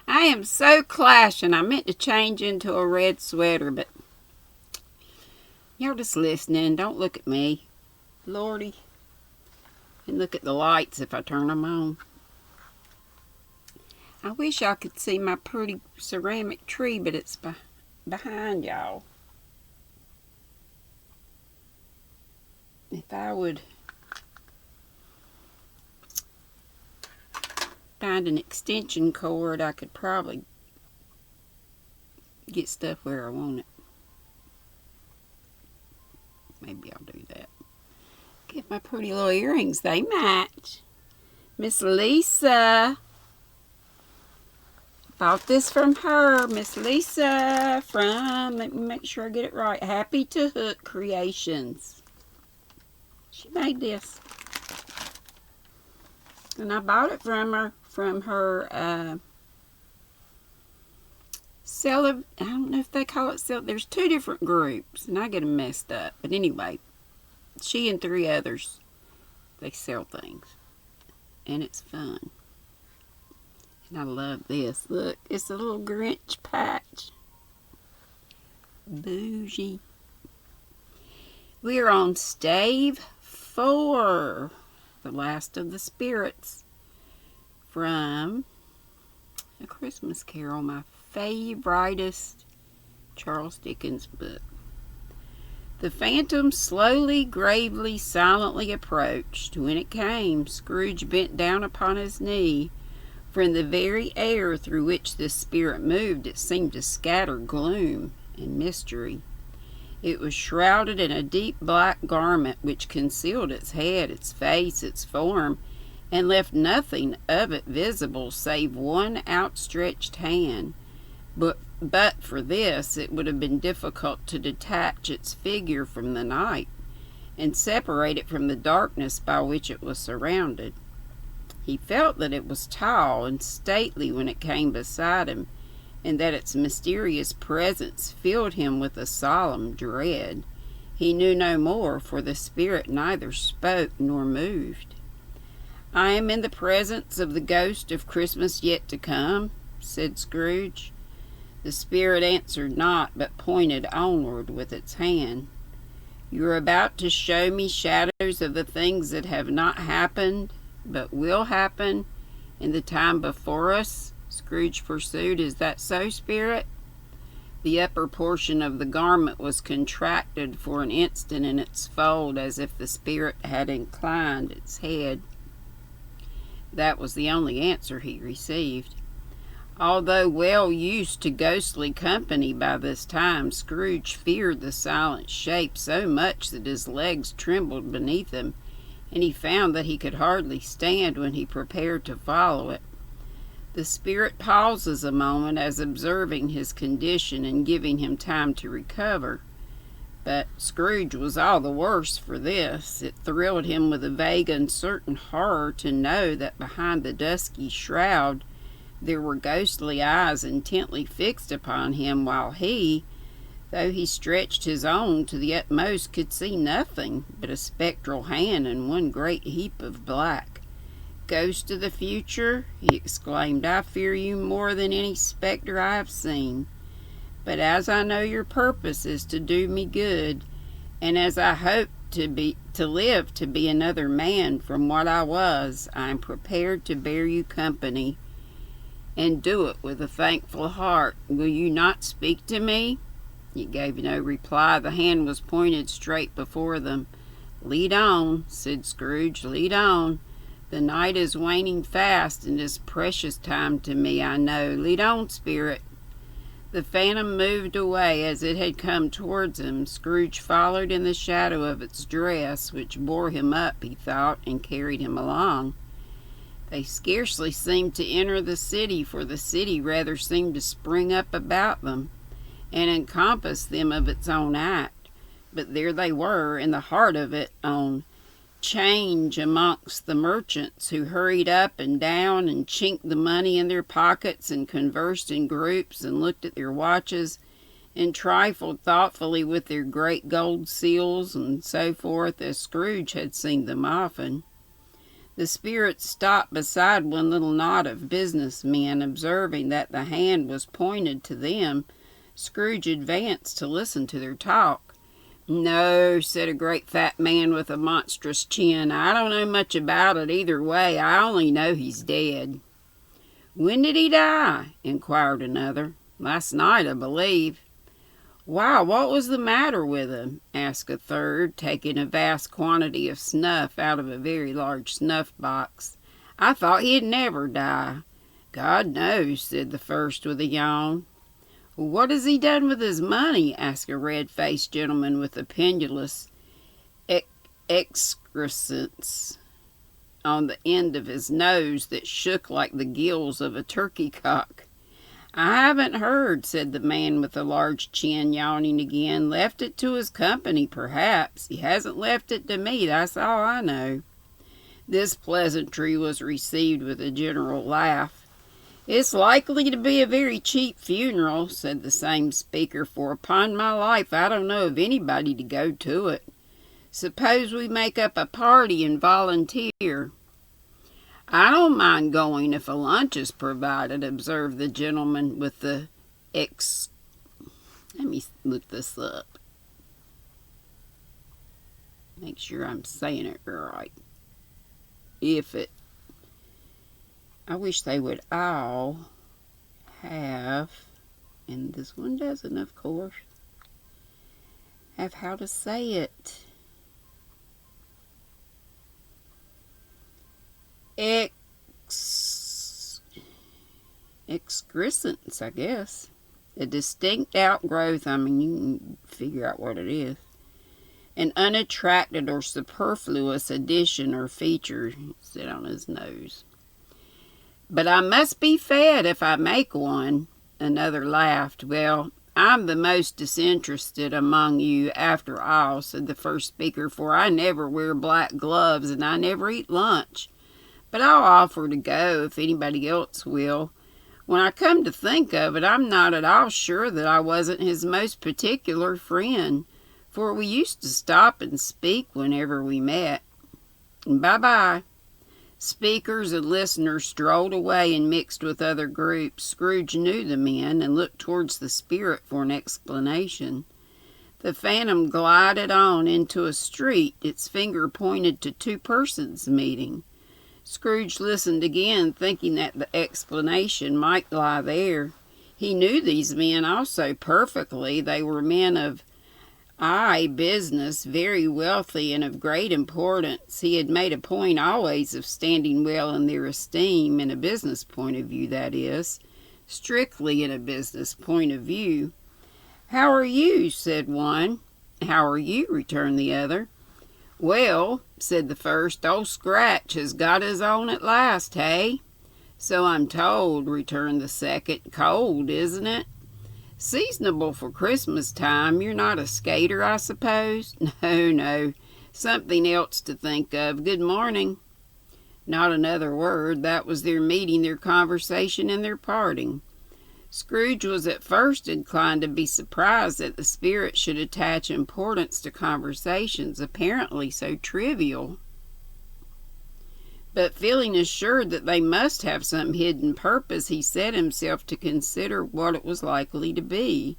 I am so clashing. I meant to change into a red sweater, but y'all just listening. Don't look at me. Lordy. And look at the lights if I turn them on. I wish y'all could see my pretty ceramic tree, but it's behind y'all. If I would find an extension cord, I could probably get stuff where I want it. Maybe I'll do that. Get my pretty little earrings. They match. Miss Lisa. Bought this from her. Miss Lisa from, let me make sure I get it right, Happy to Hook Creations. She made this. And I bought it from her I don't know if they call it there's two different groups and I get them messed up. But anyway, she and 3 others, they sell things. And it's fun. And I love this. Look, it's a little Grinch patch. Bougie. We are on Stave 4. The Last of the Spirits. From A Christmas Carol, my favoriteest Charles Dickens book. The phantom slowly, gravely, silently approached. When it came, Scrooge bent down upon his knee, for in the very air through which this spirit moved, it seemed to scatter gloom and mystery. It was shrouded in a deep black garment which concealed its head, its face, its form, and left nothing of it visible save one outstretched hand. But for this, it would have been difficult to detach its figure from the night and separate it from the darkness by which it was surrounded. He felt that it was tall and stately when it came beside him, and that its mysterious presence filled him with a solemn dread. He knew no more, for the spirit neither spoke nor moved. "I am in the presence of the ghost of Christmas yet to come," said Scrooge. The spirit answered not, but pointed onward with its hand. "You are about to show me shadows of the things that have not happened, but will happen in the time before us?" Scrooge pursued. "Is that so, spirit?" The upper portion of the garment was contracted for an instant in its fold, as if the spirit had inclined its head. That was the only answer he received. Although well used to ghostly company by this time, Scrooge feared the silent shape so much that his legs trembled beneath him, and he found that he could hardly stand when he prepared to follow it. The spirit pauses a moment, as observing his condition and giving him time to recover. But Scrooge was all the worse for this. It thrilled him with a vague, uncertain horror to know that behind the dusky shroud there were ghostly eyes intently fixed upon him, while he, though he stretched his own to the utmost, could see nothing but a spectral hand and one great heap of black. "Ghost of the future," he exclaimed, "I fear you more than any spectre I have seen. But as I know your purpose is to do me good, and as I hope to live to be another man from what I was, I am prepared to bear you company, and do it with a thankful heart. Will you not speak to me?" He gave no reply. The hand was pointed straight before them. "Lead on," said Scrooge, "lead on. The night is waning fast, and is precious time to me, I know. Lead on, spirit." The phantom moved away as it had come towards him. Scrooge followed in the shadow of its dress, which bore him up, he thought, and carried him along. They scarcely seemed to enter the city, for the city rather seemed to spring up about them and encompass them of its own act. But there they were, in the heart of it, on 'change amongst the merchants, who hurried up and down and chinked the money in their pockets and conversed in groups and looked at their watches and trifled thoughtfully with their great gold seals and so forth, as Scrooge had seen them often. The spirit stopped beside one little knot of businessmen. Observing that the hand was pointed to them, Scrooge advanced to listen to their talk. "No," said a great fat man with a monstrous chin. "I don't know much about it either way. I only know he's dead." "When did he die?" inquired another. "Last night, I believe." "Why, what was the matter with him?" asked a third, taking a vast quantity of snuff out of a very large snuff box. "I thought he'd never die." "God knows," said the first with a yawn. "Well, what has he done with his money?" asked a red-faced gentleman with a pendulous excrescence on the end of his nose that shook like the gills of a turkey cock. "I haven't heard," said the man with the large chin, yawning again. "Left it to his company, perhaps. He hasn't left it to me, that's all I know." This pleasantry was received with a general laugh. "It's likely to be a very cheap funeral," said the same speaker, "for upon my life I don't know of anybody to go to it. Suppose we make up a party and volunteer?" "I don't mind going if a lunch is provided," observed the gentleman with the Let me look this up. Make sure I'm saying it right. I wish they would all have, and this one doesn't, of course, have how to say it. Excrescence, I guess. A distinct outgrowth, you can figure out what it is. An unattracted or superfluous addition or feature, said on his nose. "But I must be fed if I make one." Another laughed. "Well, I'm the most disinterested among you, after all," said the first speaker, "for I never wear black gloves and I never eat lunch. But I'll offer to go if anybody else will. When I come to think of it, I'm not at all sure that I wasn't his most particular friend, for we used to stop and speak whenever we met. Bye-bye." Speakers and listeners strolled away and mixed with other groups. Scrooge knew the men and looked towards the spirit for an explanation. The phantom glided on into a street. Its finger pointed to two persons meeting. Scrooge listened again, thinking that the explanation might lie there. He knew these men also perfectly. They were men of business, very wealthy and of great importance. He had made a point always of standing well in their esteem, in a business point of view, that is. Strictly in a business point of view. "How are you?" said one. "How are you?" returned the other. "Well," said the first, "old Scratch has got his own at last, hey?" "So I'm told," returned the second. "Cold, isn't it?" "Seasonable for Christmas time. You're not a skater, I suppose?" No. Something else to think of. Good morning." Not another word. That was their meeting, their conversation, and their parting. Scrooge was at first inclined to be surprised that the spirit should attach importance to conversations apparently so trivial. But feeling assured that they must have some hidden purpose, he set himself to consider what it was likely to be.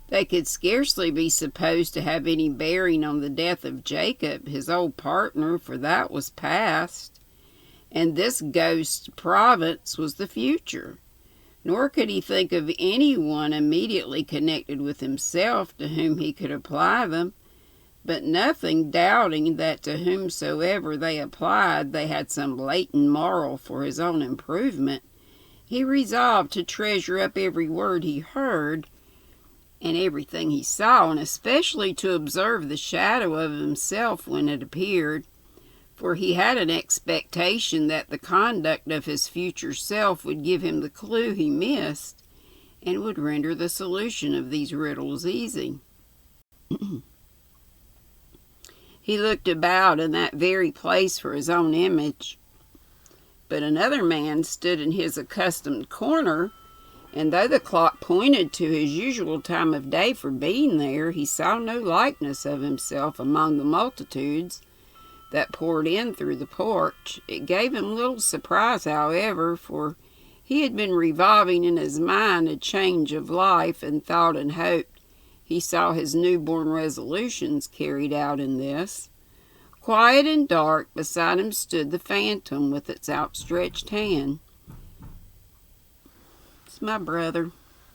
They could scarcely be supposed to have any bearing on the death of Jacob, his old partner, for that was past, and this ghost province was the future. Nor could he think of anyone immediately connected with himself to whom he could apply them, but nothing doubting that to whomsoever they applied they had some latent moral for his own improvement, he resolved to treasure up every word he heard and everything he saw, and especially to observe the shadow of himself when it appeared, for he had an expectation that the conduct of his future self would give him the clue he missed, and would render the solution of these riddles easy. He looked about in that very place for his own image, but another man stood in his accustomed corner, and though the clock pointed to his usual time of day for being there, he saw no likeness of himself among the multitudes, that poured in through the porch. It gave him little surprise, however, for he had been revolving in his mind a change of life and thought and hoped he saw his newborn resolutions carried out in this. Quiet and dark, beside him stood the phantom with its outstretched hand. It's my brother.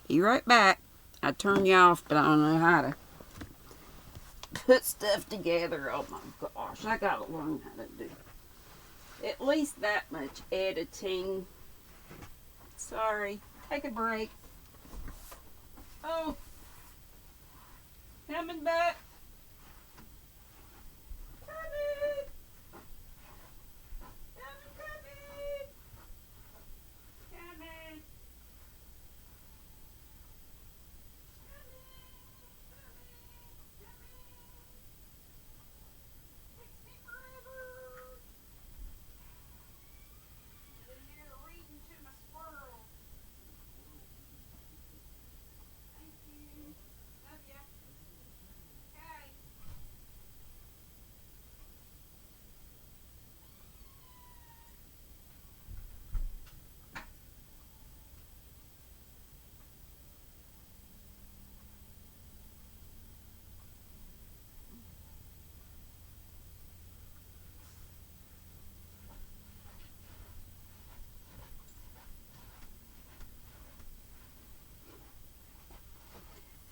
Be right back. I turned you off, but I don't know how to put stuff together. Oh my gosh, I gotta learn how to do at least that much editing. Sorry, take a break. Oh, coming back. Coming. Coming.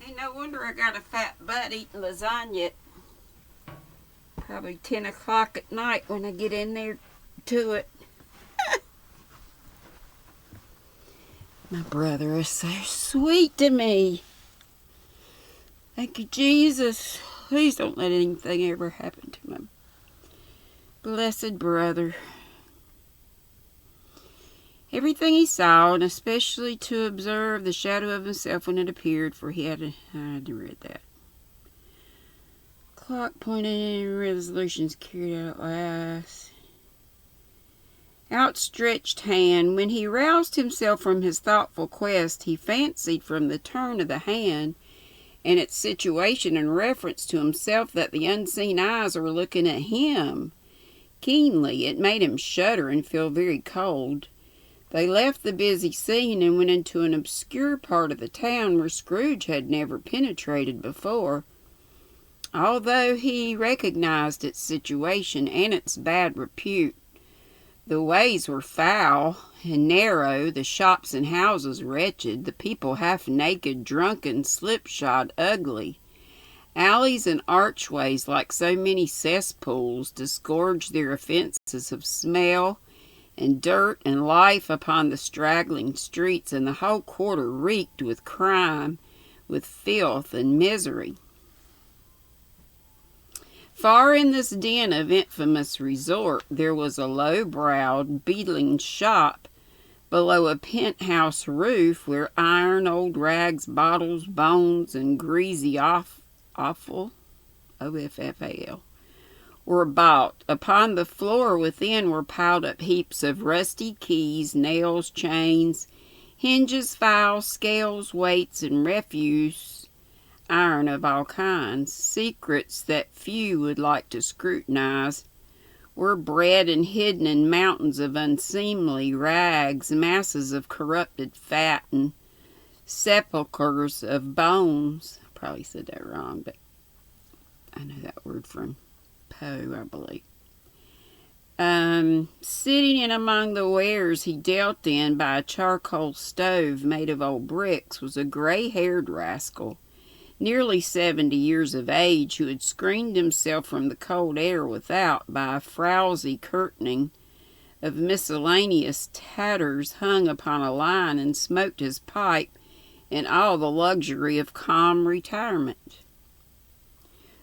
Ain't no wonder I got a fat butt eating lasagna at probably 10 o'clock at night when I get in there to it. My brother is so sweet to me. Thank you, Jesus. Please don't let anything ever happen to my blessed brother. Everything he saw, and especially to observe the shadow of himself when it appeared, for he had read that. Clock pointed in resolutions carried out at last. Outstretched hand. When he roused himself from his thoughtful quest, he fancied from the turn of the hand and its situation in reference to himself that the unseen eyes were looking at him keenly. It made him shudder and feel very cold. They left the busy scene and went into an obscure part of the town where Scrooge had never penetrated before. Although he recognized its situation and its bad repute, the ways were foul and narrow, the shops and houses wretched, the people half-naked, drunken, slipshod, ugly. Alleys and archways, like so many cesspools, disgorged their offences of smell and dirt and life upon the straggling streets, and the whole quarter reeked with crime, with filth and misery. Far in this den of infamous resort, there was a low-browed, beetling shop below a penthouse roof where iron, old rags, bottles, bones, and greasy offal, O-F-F-A-L, were bought. Upon the floor within were piled up heaps of rusty keys, nails, chains, hinges, files, scales, weights, and refuse iron of all kinds. Secrets that few would like to scrutinize were bred and hidden in mountains of unseemly rags, masses of corrupted fat, and sepulchres of bones. I probably said that wrong, but I know that word from Poe, I believe. Sitting in among the wares he dealt in by a charcoal stove made of old bricks was a gray-haired rascal, nearly 70 years of age, who had screened himself from the cold air without by a frowsy curtaining of miscellaneous tatters hung upon a line, and smoked his pipe in all the luxury of calm retirement.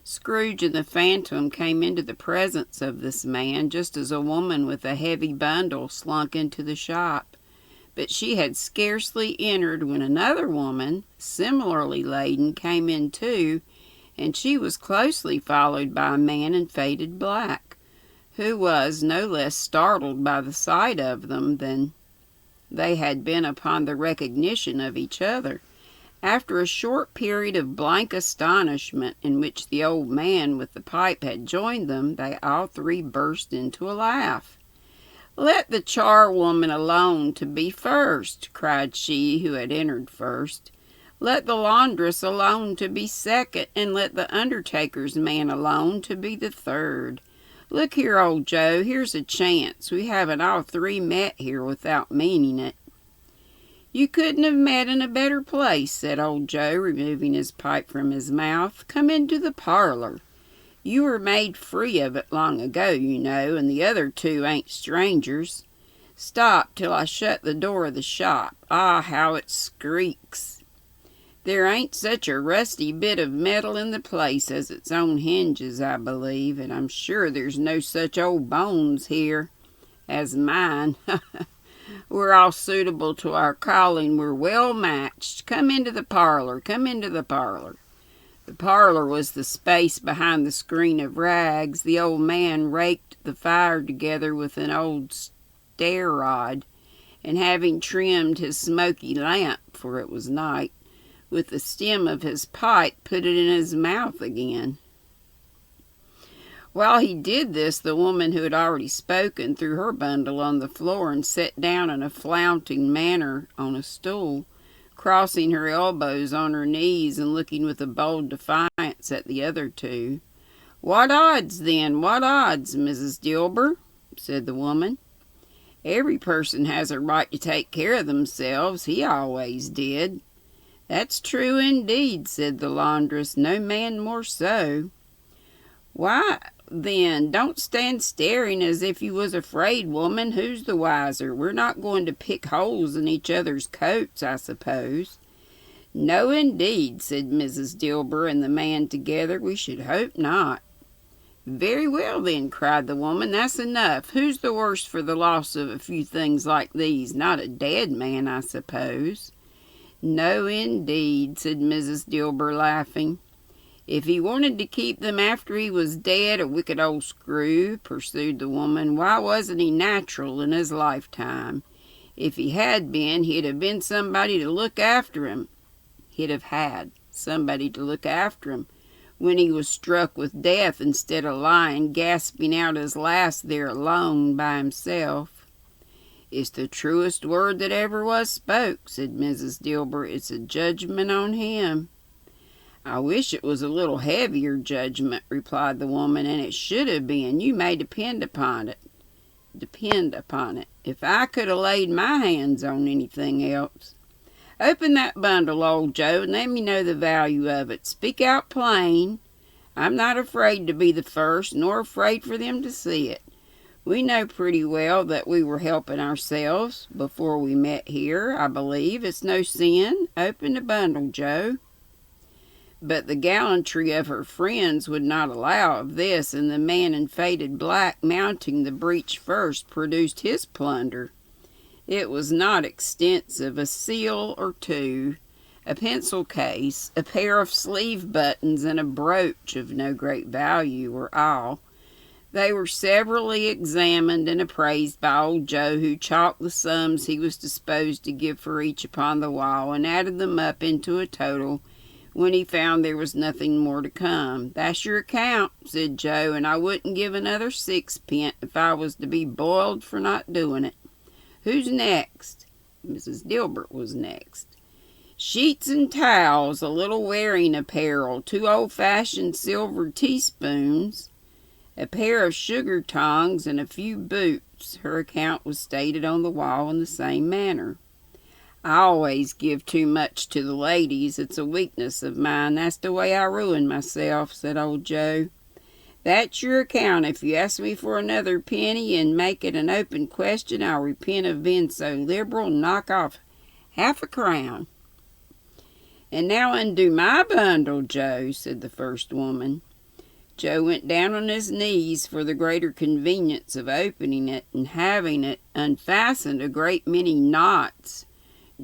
Scrooge and the Phantom came into the presence of this man just as a woman with a heavy bundle slunk into the shop. But she had scarcely entered when another woman, similarly laden, came in too, and she was closely followed by a man in faded black, who was no less startled by the sight of them than they had been upon the recognition of each other. After a short period of blank astonishment in which the old man with the pipe had joined them, they all three burst into a laugh. "Let the charwoman alone to be first," cried she who had entered first. "Let the laundress alone to be second, and let the undertaker's man alone to be the third. Look here, old Joe, here's a chance. We haven't all three met here without meaning it." "You couldn't have met in a better place," said old Joe, removing his pipe from his mouth. "Come into the parlor. You were made free of it long ago, you know, and the other two ain't strangers. Stop till I shut the door of the shop. Ah, how it squeaks! There ain't such a rusty bit of metal in the place as its own hinges, I believe, and I'm sure there's no such old bones here as mine. We're all suitable to our calling. We're well matched. Come into the parlor. Come into the parlor." The parlor was the space behind the screen of rags. The old man raked the fire together with an old stair rod, and having trimmed his smoky lamp, for it was night, with the stem of his pipe, put it in his mouth again. While he did this, the woman who had already spoken threw her bundle on the floor and sat down in a flaunting manner on a stool, crossing her elbows on her knees and looking with a bold defiance at the other two. "What odds, then? What odds, Mrs. Dilber?" said the woman. "Every person has a right to take care of themselves. He always did." "That's true indeed," said the laundress. "No man more so." "Why, then, don't stand staring as if you was afraid, woman. Who's the wiser? We're not going to pick holes in each other's coats, I suppose." "No, indeed," said Mrs. Dilber and the man together. "We should hope not." "Very well, then," cried the woman. "That's enough. Who's the worse for the loss of a few things like these? Not a dead man, I suppose." "No, indeed," said Mrs. Dilber, laughing. "If he wanted to keep them after he was dead, a wicked old screw," pursued the woman. "Why wasn't he natural in his lifetime? If he had been, he'd have been somebody to look after him. He'd have had somebody to look after him when he was struck with death, instead of lying gasping out his last there alone by himself." "It's the truest word that ever was spoke," said Mrs. Dilber. "It's a judgment on him." "I wish it was a little heavier judgment," replied the woman, "and it should have been. You may depend upon it. If I could have laid my hands on anything else. Open that bundle, old Joe, and let me know the value of it. Speak out plain. I'm not afraid to be the first, nor afraid for them to see it. We know pretty well that we were helping ourselves before we met here, I believe. It's no sin. Open the bundle, Joe." But the gallantry of her friends would not allow of this, and the man in faded black, mounting the breach first, produced his plunder. It was not extensive. A seal or two, a pencil case, a pair of sleeve buttons, and a brooch of no great value were all. They were severally examined and appraised by old Joe, who chalked the sums he was disposed to give for each upon the wall, and added them up into a total when he found there was nothing more to come. "That's your account," said Joe, "and I wouldn't give another sixpence if I was to be boiled for not doing it. Who's next?" Mrs. Dilbert was next. "Sheets and towels, a little wearing apparel, 2 old-fashioned silver teaspoons, a pair of sugar tongs, and a few boots." Her account was stated on the wall in the same manner. "I always give too much to the ladies. It's a weakness of mine. That's the way I ruin myself," said old Joe. "That's your account. If you ask me for another penny and make it an open question, I'll repent of being so liberal and knock off half a crown." "And now undo my bundle, Joe," said the first woman. Joe went down on his knees for the greater convenience of opening it, and having it unfastened a great many knots,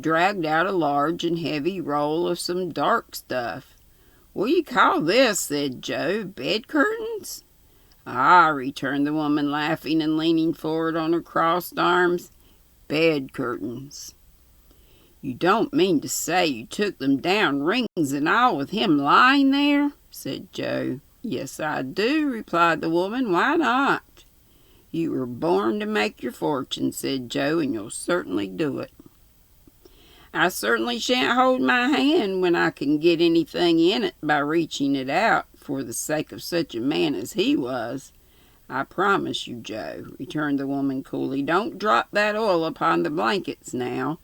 dragged out a large and heavy roll of some dark stuff. "What do you call this?" said Joe. "Bed curtains?" "Ah," returned the woman, laughing and leaning forward on her crossed arms, "bed curtains." "You don't mean to say you took them down, rings and all, with him lying there?" said Joe. "Yes, I do," replied the woman. "Why not?" "You were born to make your fortune," said Joe, "and you'll certainly do it." "I certainly shan't hold my hand when I can get anything in it by reaching it out, for the sake of such a man as he was. "I promise you, Joe," returned the woman coolly. "Don't drop that oil upon the blankets now."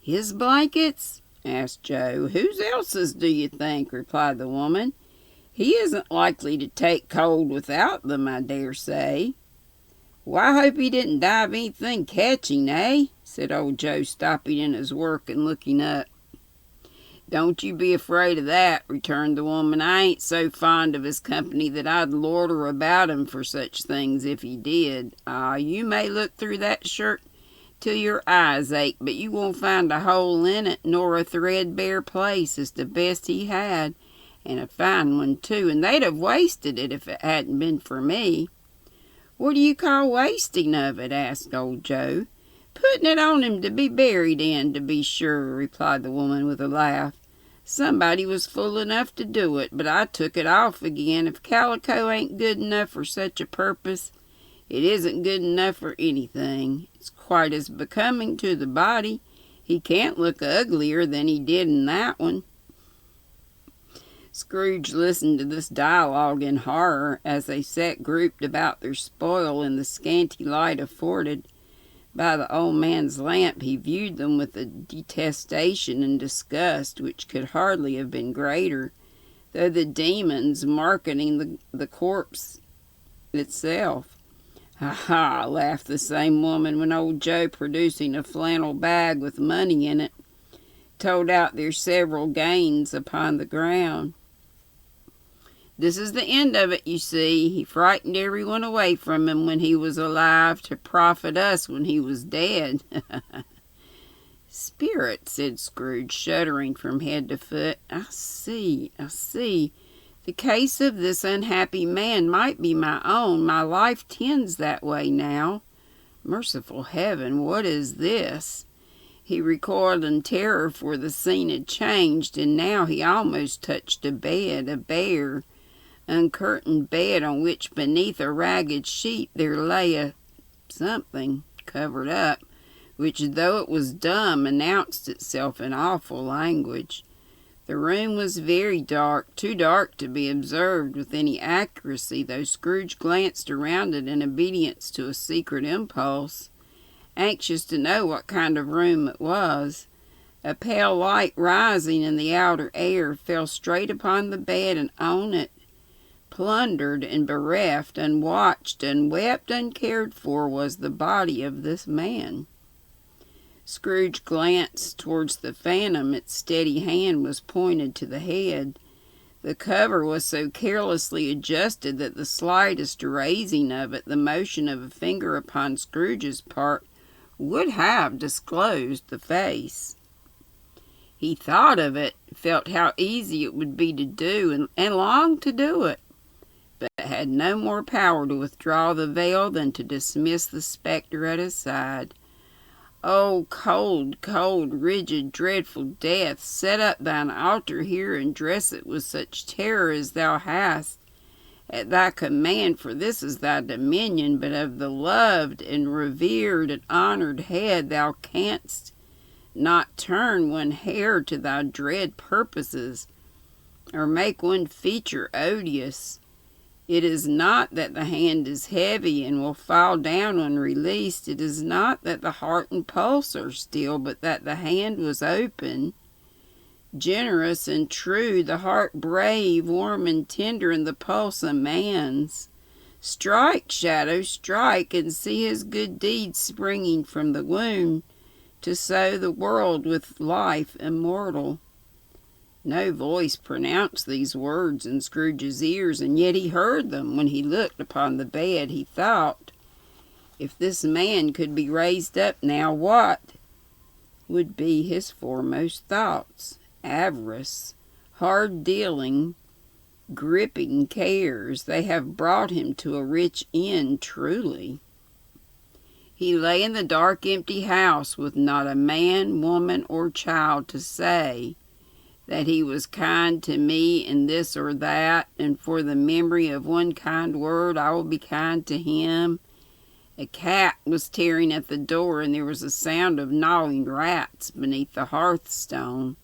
"His blankets?" asked Joe. "Whose else's, do you think?" replied the woman. "He isn't likely to take cold without them, I dare say." "Well, I hope he didn't die of anything catching, eh?" said old Joe, stopping in his work and looking up. "Don't you be afraid of that," returned the woman. "I ain't so fond of his company that I'd loiter about him for such things if he did. You may look through that shirt till your eyes ache, but you won't find a hole in it, nor a threadbare place. It's the best he had, and a fine one too, and they'd have wasted it if it hadn't been for me." "What do you call wasting of it?" asked old Joe. "Putting it on him to be buried in, to be sure," replied the woman with a laugh. "Somebody was fool enough to do it, but I took it off again. If calico ain't good enough for such a purpose, it isn't good enough for anything. It's quite as becoming to the body. He can't look uglier than he did in that one." Scrooge listened to this dialogue in horror, as they sat grouped about their spoil in the scanty light afforded by the old man's lamp. He viewed them with a detestation and disgust which could hardly have been greater, though the demons marketing the corpse itself. "Ha ha!" laughed the same woman, when old Joe, producing a flannel bag with money in it, told out their several gains upon the ground. "This is the end of it, you see. He frightened everyone away from him when he was alive, to profit us when he was dead." "Spirit," said Scrooge, shuddering from head to foot. I see. The case of this unhappy man might be my own. My life tends that way now. Merciful heaven, what is this?" He recoiled in terror, for the scene had changed, and now he almost touched a bed, a bare, uncurtained bed, on which, beneath a ragged sheet, there lay a something covered up, which, though it was dumb, announced itself in awful language. The room was very dark, too dark to be observed with any accuracy, though Scrooge glanced around it in obedience to a secret impulse, anxious to know what kind of room it was. A pale light rising in the outer air fell straight upon the bed, and on it, plundered and bereft, unwatched, unwept, uncared for, was the body of this man. Scrooge glanced towards the phantom. Its steady hand was pointed to the head. The cover was so carelessly adjusted that the slightest raising of it, the motion of a finger upon Scrooge's part, would have disclosed the face. He thought of it, felt how easy it would be to do, and longed to do it, but had no more power to withdraw the veil than to dismiss the spectre at his side. "Oh, cold, cold, rigid, dreadful death, set up thine altar here, and dress it with such terror as thou hast at thy command, for this is thy dominion, but of the loved and revered and honored head thou canst not turn one hair to thy dread purposes, or make one feature odious. It is not that the hand is heavy and will fall down when released. It is not that the heart and pulse are still, but that the hand was open, generous and true, the heart brave, warm and tender, and the pulse a man's. Strike, shadow, strike, and see his good deeds springing from the wound, to sow the world with life immortal." No voice pronounced these words in Scrooge's ears, and yet he heard them. When he looked upon the bed, he thought, if this man could be raised up now, what would be his foremost thoughts? Avarice, hard dealing, gripping cares, they have brought him to a rich end truly. He lay in the dark, empty house with not a man, woman, or child to say that he was kind to me in this or that, and for the memory of one kind word I will be kind to him. A cat was tearing at the door, and there was a sound of gnawing rats beneath the hearthstone.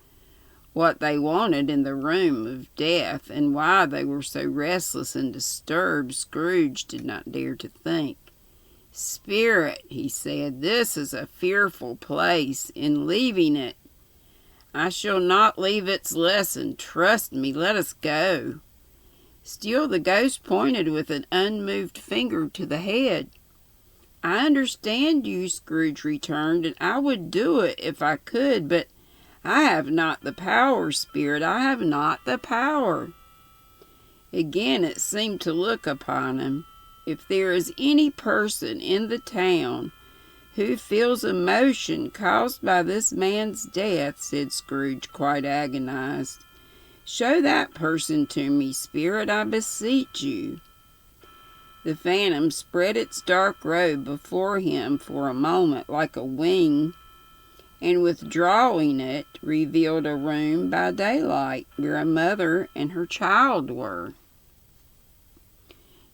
What they wanted in the room of death, and why they were so restless and disturbed, Scrooge did not dare to think. "Spirit," he said, "this is a fearful place. In leaving it, I shall not leave its lesson. Trust me, let us go." Still the ghost pointed with an unmoved finger to the head. "I understand you," Scrooge returned, "and I would do it if I could, but I have not the power, Spirit. I have not the power." Again it seemed to look upon him. "If there is any person in the town who feels emotion caused by this man's death," said Scrooge, quite agonized, "show that person to me, Spirit, I beseech you." The phantom spread its dark robe before him for a moment like a wing, and withdrawing it, revealed a room by daylight where a mother and her child were.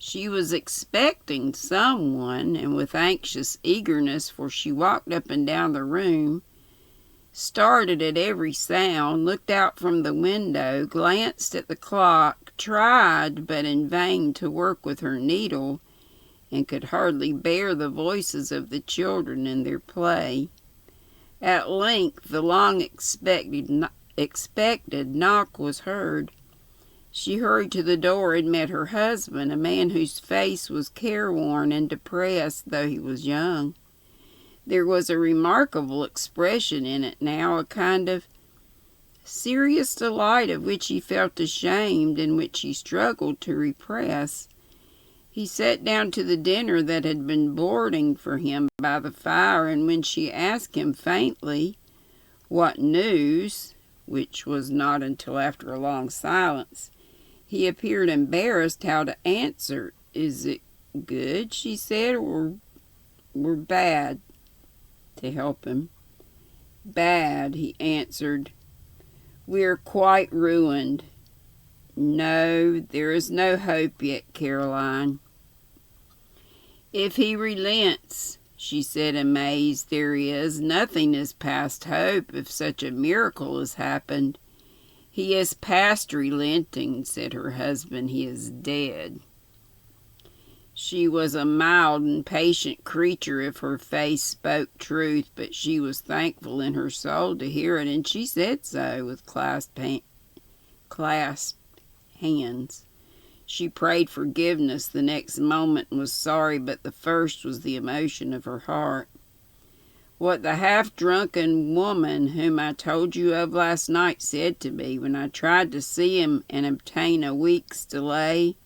She was expecting someone, and with anxious eagerness, for she walked up and down the room, started at every sound, looked out from the window, glanced at the clock, tried, but in vain, to work with her needle, and could hardly bear the voices of the children in their play. At length the long expected knock was heard. She hurried to the door and met her husband, a man whose face was careworn and depressed, though he was young. There was a remarkable expression in it now, a kind of serious delight of which he felt ashamed and which he struggled to repress. He sat down to the dinner that had been boarding for him by the fire, and when she asked him faintly what news, which was not until after a long silence, he appeared embarrassed how to answer. "Is it good," she said, "or bad?" To help him. "Bad," he answered. "We're quite ruined." "No, there is no hope yet, Caroline." "If he relents," she said, amazed, "there is. Nothing is past hope if such a miracle has happened." "He is past relenting," said her husband. "He is dead." She was a mild and patient creature if her face spoke truth, but she was thankful in her soul to hear it, and she said so with clasped hands. She prayed forgiveness the next moment and was sorry, but the first was the emotion of her heart. What the half-drunken woman whom I told you of last night said to me when I tried to see him and obtain a week's delay,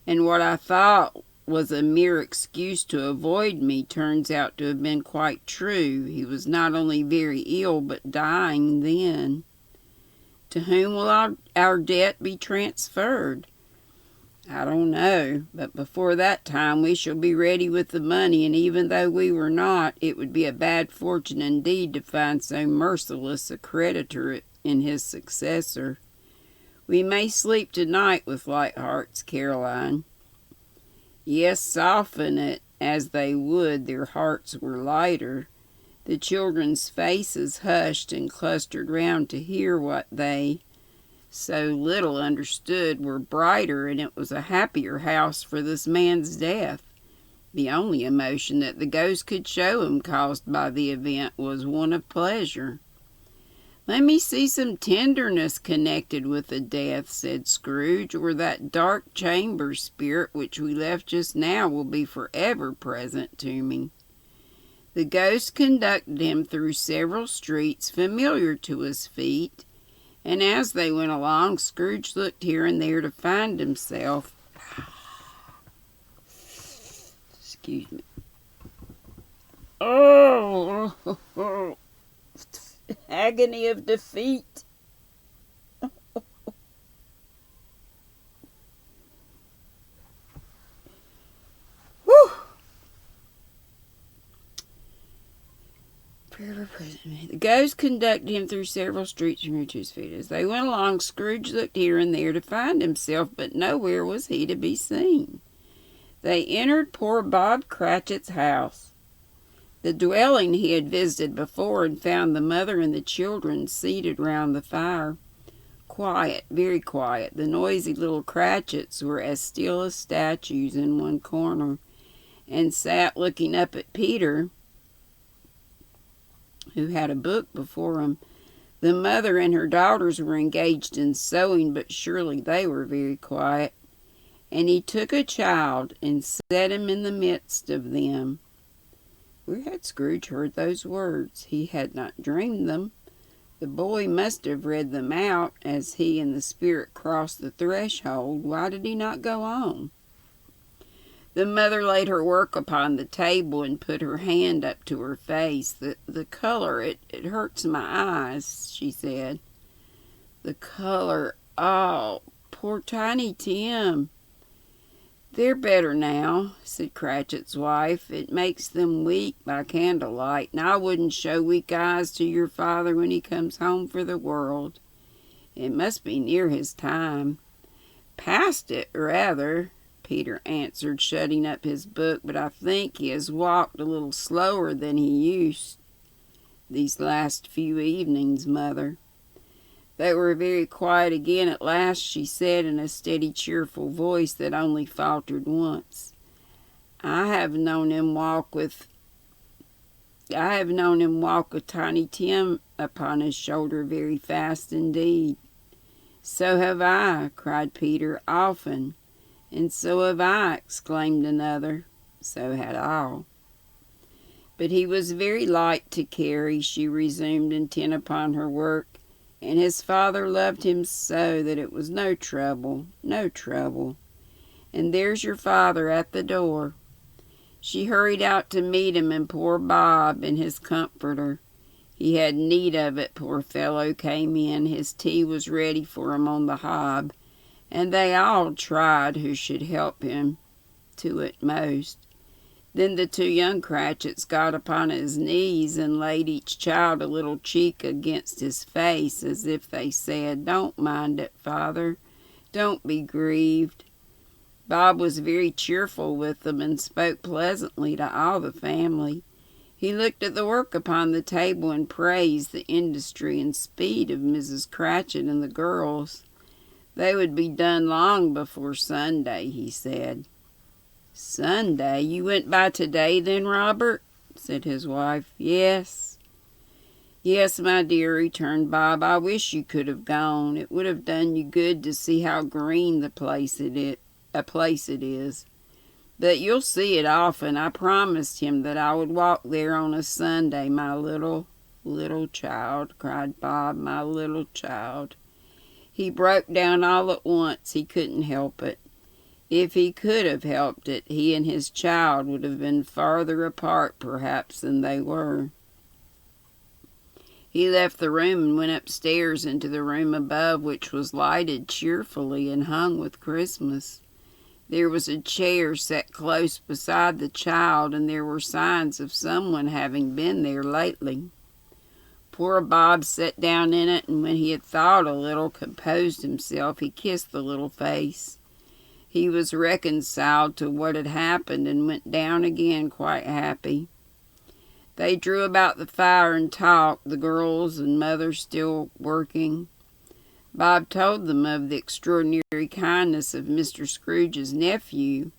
and what I thought was a mere excuse to avoid me, turns out to have been quite true. He was not only very ill, but dying then. To whom will our debt be transferred? I don't know, but before that time we shall be ready with the money, and even though we were not, it would be a bad fortune indeed to find so merciless a creditor in his successor. We may sleep tonight with light hearts, Caroline." Yes, soften it as they would, their hearts were lighter. The children's faces hushed and clustered round to hear what they so little understood were brighter, and it was a happier house for this man's death. The only emotion that the ghost could show him caused by the event was one of pleasure. "Let me see some tenderness connected with the death," said Scrooge, "or that dark chamber, Spirit, which we left just now, will be forever present to me." The ghost conducted him through several streets familiar to his feet, and as they went along, Scrooge looked here and there to find himself, excuse me, oh, agony of defeat. Whew. The ghost conducted him through several streets from here to his feet. As they went along, Scrooge looked here and there to find himself, but nowhere was he to be seen. They entered poor Bob Cratchit's house, the dwelling he had visited before, and found the mother and the children seated round the fire. Quiet, very quiet. The noisy little Cratchits were as still as statues in one corner, and sat looking up at Peter, who had a book before him. The mother and her daughters were engaged in sewing, but surely they were very quiet. And he took a child and set him in the midst of them. Where had Scrooge heard those words? He had not dreamed them. The boy must have read them out as he and the spirit crossed the threshold. Why did he not go on? The mother laid her work upon the table and put her hand up to her face. The color, it hurts my eyes, she said. The color, oh, poor Tiny Tim. They're better now, said Cratchit's wife. It makes them weak by candlelight, and I wouldn't show weak eyes to your father when he comes home for the world. It must be near his time. Past it, rather, Peter answered, shutting up his book, but I think he has walked a little slower than he used these last few evenings, Mother. They were very quiet again at last. She said in a steady, cheerful voice that only faltered once, I have known him walk with Tiny Tim upon his shoulder very fast indeed. So have I, cried Peter, often. And so have I, exclaimed another. So had all. But he was very light to carry, she resumed, intent upon her work, and his father loved him so that it was no trouble, no trouble. And there's your father at the door. She hurried out to meet him, and poor Bob and his comforter, he had need of it, poor fellow, came in. His tea was ready for him on the hob, and they all tried who should help him to it most. Then the two young Cratchits got upon his knees and laid each child a little cheek against his face, as if they said, Don't mind it, Father. Don't be grieved. Bob was very cheerful with them and spoke pleasantly to all the family. He looked at the work upon the table and praised the industry and speed of Mrs. Cratchit and the girls. They would be done long before Sunday, he said. Sunday? You went by today then, Robert? Said his wife. Yes. Yes, my dear, returned Bob. I wish you could have gone. It would have done you good to see how green a place it is. But you'll see it often. I promised him that I would walk there on a Sunday, my little child, cried Bob, my little child. He broke down all at once. He couldn't help it. If he could have helped it, he and his child would have been farther apart, perhaps, than they were. He left the room and went upstairs into the room above, which was lighted cheerfully and hung with Christmas. There was a chair set close beside the child, and there were signs of someone having been there lately. Poor Bob sat down in it, and when he had thought a little, composed himself, he kissed the little face. He was reconciled to what had happened and went down again quite happy. They drew about the fire and talked, the girls and mother still working. Bob told them of the extraordinary kindness of Mr. Scrooge's nephew,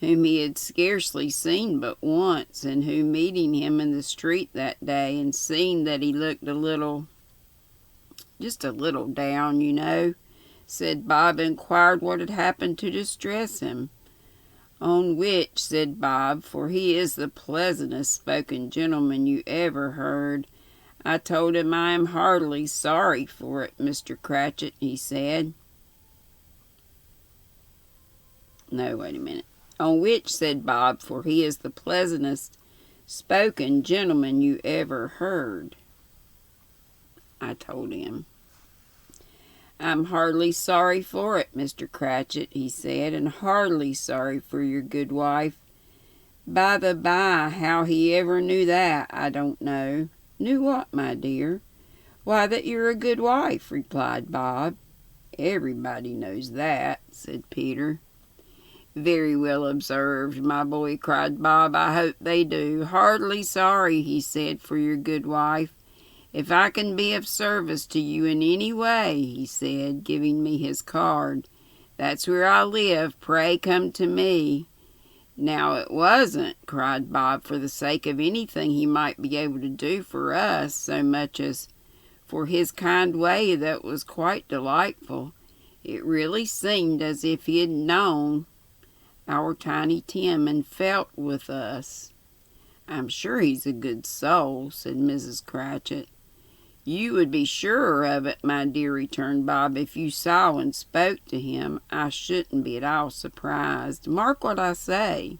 whom he had scarcely seen but once, and who, meeting him in the street that day, and seeing that he looked just a little down, you know, said Bob, inquired what had happened to distress him. On which, said Bob, for he is the pleasantest spoken gentleman you ever heard, I told him I am heartily sorry for it, Mr. Cratchit, he said. No, wait a minute. On which, said Bob, for he is the pleasantest spoken gentleman you ever heard, I told him. I'm heartily sorry for it, Mr. Cratchit, he said, and heartily sorry for your good wife. By the by, how he ever knew that, I don't know. Knew what, my dear? Why, that you're a good wife, replied Bob. Everybody knows that, said Peter. Very well observed, my boy, cried Bob. I hope they do. Heartily sorry, he said, for your good wife. If I can be of service to you in any way, he said, giving me his card. That's where I live. Pray come to me. Now it wasn't, cried Bob, for the sake of anything he might be able to do for us, so much as for his kind way that was quite delightful. It really seemed as if he had known our Tiny Tim and felt with us. I'm sure he's a good soul, said Mrs. Cratchit. You would be surer of it, my dear, returned Bob. If you saw and spoke to him, I shouldn't be at all surprised. Mark what I say,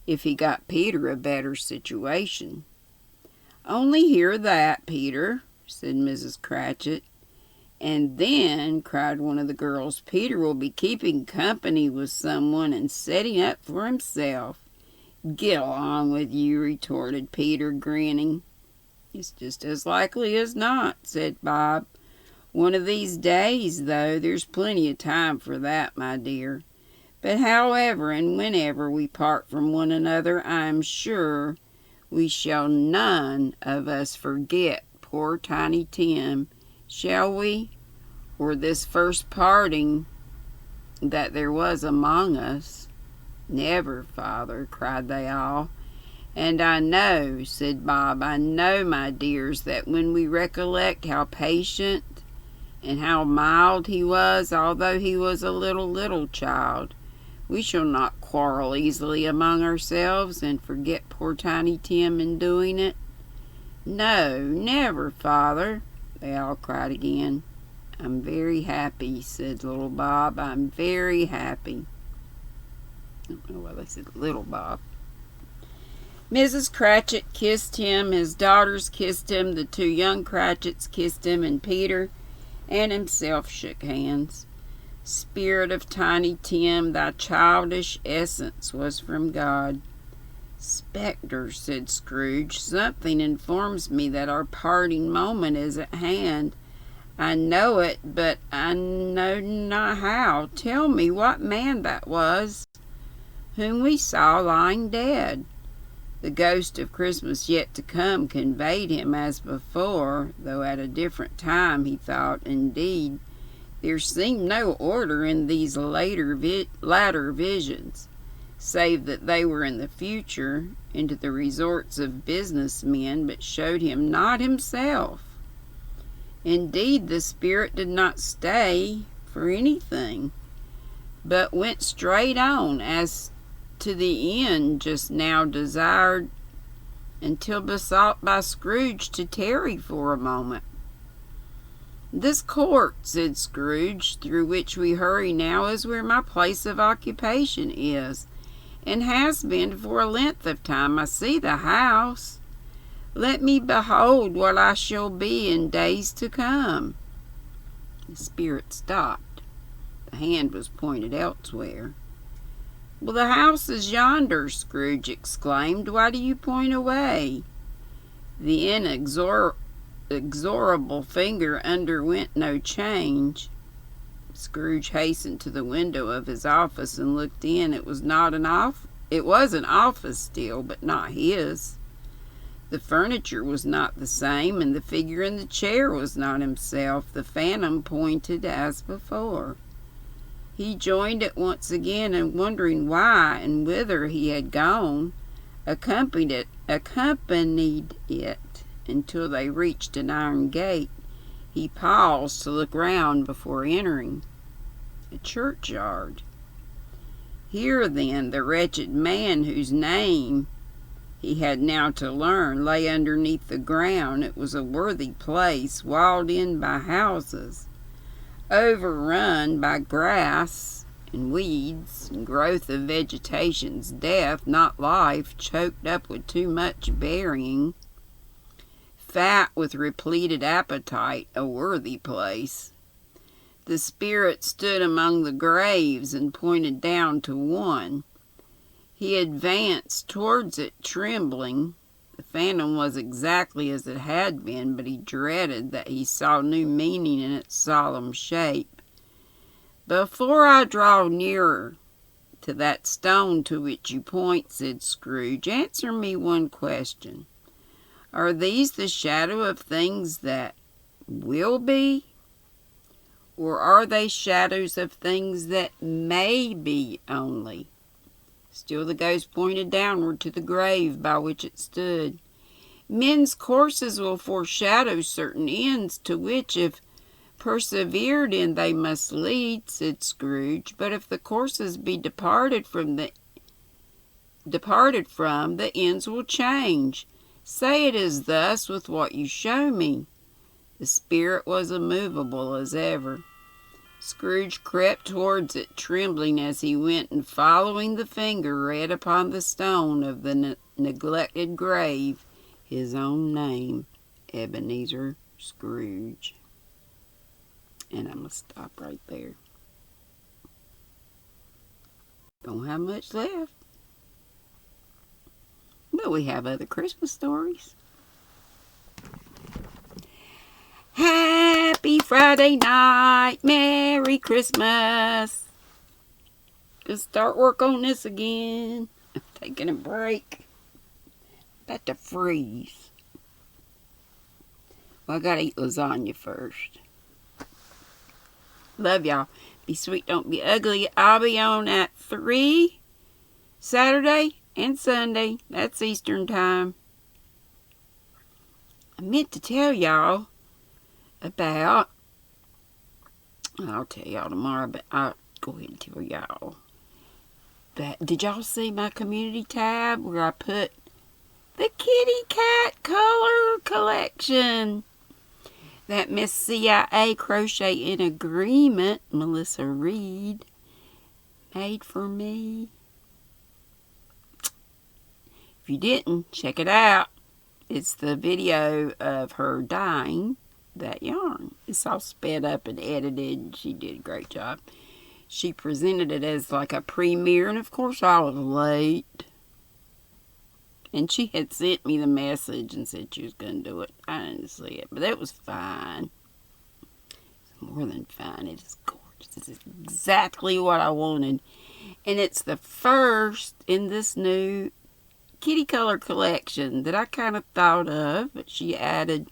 if he got Peter a better situation. Only hear that, Peter, said Mrs. Cratchit. And then, cried one of the girls, Peter will be keeping company with someone and setting up for himself. Get along with you, retorted Peter, grinning. It's just as likely as not, said Bob. One of these days, though, there's plenty of time for that, my dear. But however and whenever we part from one another, I am sure we shall none of us forget poor Tiny Tim, shall we? Or this first parting that there was among us. Never, father, cried they all. And I know, said Bob, I know, my dears, that when we recollect how patient and how mild he was, although he was a little child, we shall not quarrel easily among ourselves and forget poor Tiny Tim in doing it. No, never, father, they all cried again. I'm very happy, said little Bob. I'm very happy. I don't know why they said little Bob. Mrs. Cratchit kissed him, his daughters kissed him, the two young Cratchits kissed him, and Peter and himself shook hands. Spirit of Tiny Tim, thy childish essence was from God. Spectre, said Scrooge, something informs me that our parting moment is at hand. I know it, but I know not how. Tell me what man that was whom we saw lying dead. The ghost of Christmas yet to come conveyed him as before, though at a different time, he thought. Indeed, there seemed no order in these latter visions, save that they were in the future, into the resorts of business men, but showed him not himself. Indeed, the spirit did not stay for anything, but went straight on as to the end just now desired, until besought by Scrooge to tarry for a moment. This court, said Scrooge, through which we hurry now, is where my place of occupation is, and has been for a length of time. I see the house. Let me behold what I shall be in days to come. The spirit stopped. The hand was pointed elsewhere. Well, the house is yonder, Scrooge exclaimed. Why do you point away? The inexorable finger underwent no change. Scrooge hastened to the window of his office and looked in. It was an office still, but not his. The furniture was not the same, and the figure in the chair was not himself. The phantom pointed as before. He joined it once again, and wondering why and whither he had gone, accompanied it until they reached an iron gate. He paused to look round before entering. A churchyard. Here, then, the wretched man whose name he had now to learn lay underneath the ground. It was a worthy place, walled in by houses, overrun by grass and weeds and growth of vegetation's death, not life, choked up with too much burying, fat with repleted appetite, a worthy place. The spirit stood among the graves and pointed down to one. He advanced towards it, trembling. The phantom was exactly as it had been, but he dreaded that he saw new meaning in its solemn shape. "Before I draw nearer to that stone to which you point," said Scrooge, "answer me one question. Are these the shadow of things that will be? Or are they shadows of things that may be only?" Still the ghost pointed downward to the grave by which it stood. "Men's courses will foreshadow certain ends, to which, if persevered in, they must lead," said Scrooge. "But if the courses be departed from, the ends will change. Say it is thus with what you show me." The spirit was immovable as ever. Scrooge crept towards it, trembling as he went, and following the finger, read upon the stone of the neglected grave his own name, Ebenezer Scrooge. And I'm going to stop right there. Don't have much left. But we have other Christmas stories. Happy Friday night. Merry Christmas. Gonna start work on this again. I'm taking a break. About to freeze. Well, I gotta eat lasagna first. Love y'all. Be sweet, don't be ugly. I'll be on at 3 Saturday and Sunday. That's Eastern time. I meant to tell y'all about, I'll tell y'all tomorrow, but I'll go ahead and tell y'all. But did y'all see my community tab where I put the kitty cat color collection that Miss CIA Crochet in Agreement, Melissa Reed, made for me? If you didn't, check it out. It's the video of her dyeing that yarn. It's all sped up and edited, and she did a great job. She presented it as like a premiere, and of course I was late. And she had sent me the message and said she was going to do it. I didn't see it, but it was fine. It's more than fine. It is gorgeous. It's exactly what I wanted. And it's the first in this new kitty color collection that I kind of thought of, but she added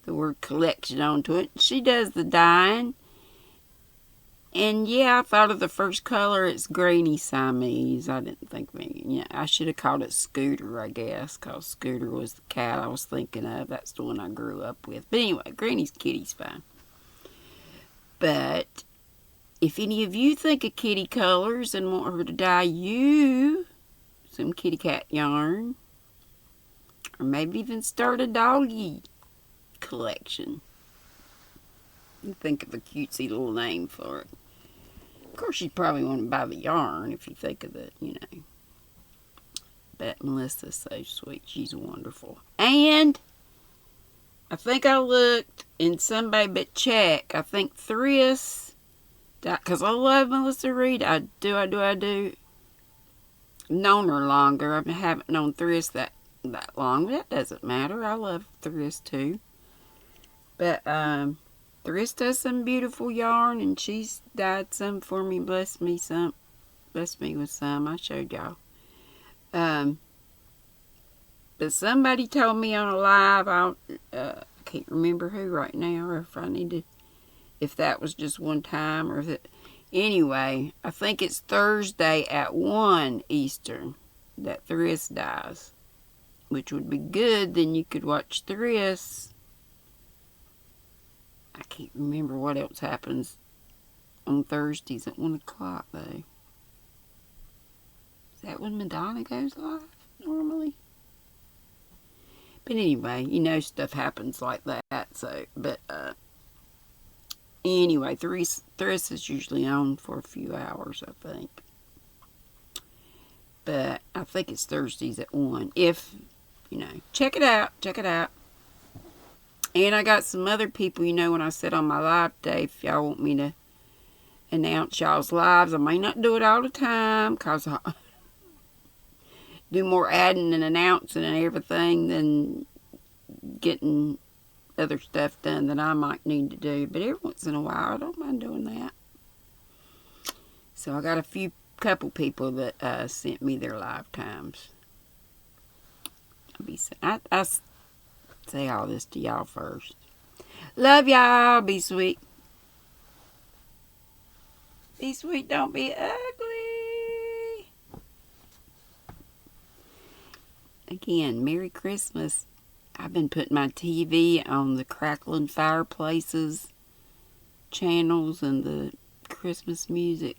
the word collection onto it. She does the dyeing. And yeah, I thought of the first color. It's Granny Siamese. I didn't think maybe, I should have called it Scooter, I guess, because Scooter was the cat I was thinking of. That's the one I grew up with. But anyway, Granny's kitty's fine. But if any of you think of kitty colors and want her to dye you some kitty cat yarn, or maybe even start a doggy collection, you think of a cutesy little name for it. Of course, you'd probably want to buy the yarn if you think of it, But Melissa's so sweet. She's wonderful. And I think I looked in somebody but check. I think Thriss, because I love Melissa Reed. I do. Known her longer. I haven't known Thriss that long, but that doesn't matter. I love Thriss too. But Thriss does some beautiful yarn, and she's dyed some for me. Blessed me with some. I showed y'all. But somebody told me on a live, I can't remember who right now, or if that was just one time, or if it. Anyway, I think it's Thursday at 1 Eastern that Thriss dies, which would be good. Then you could watch Thriss. I can't remember what else happens on Thursdays at 1 o'clock, though. Is that when Madonna goes live, normally? But anyway, stuff happens like that, so, but, anyway, Thriss is usually on for a few hours, I think. But I think it's Thursdays at 1. If, check it out. And I got some other people, when I said on my live today, if y'all want me to announce y'all's lives, I may not do it all the time, because do more adding and announcing and everything than getting other stuff done that I might need to do. But every once in a while, I don't mind doing that. So I got a couple people that sent me their lifetimes. I say all this to y'all first. Love y'all. Be sweet. Be sweet. Don't be ugly. Again, Merry Christmas. I've been putting my TV on the Crackling Fireplaces channels and the Christmas music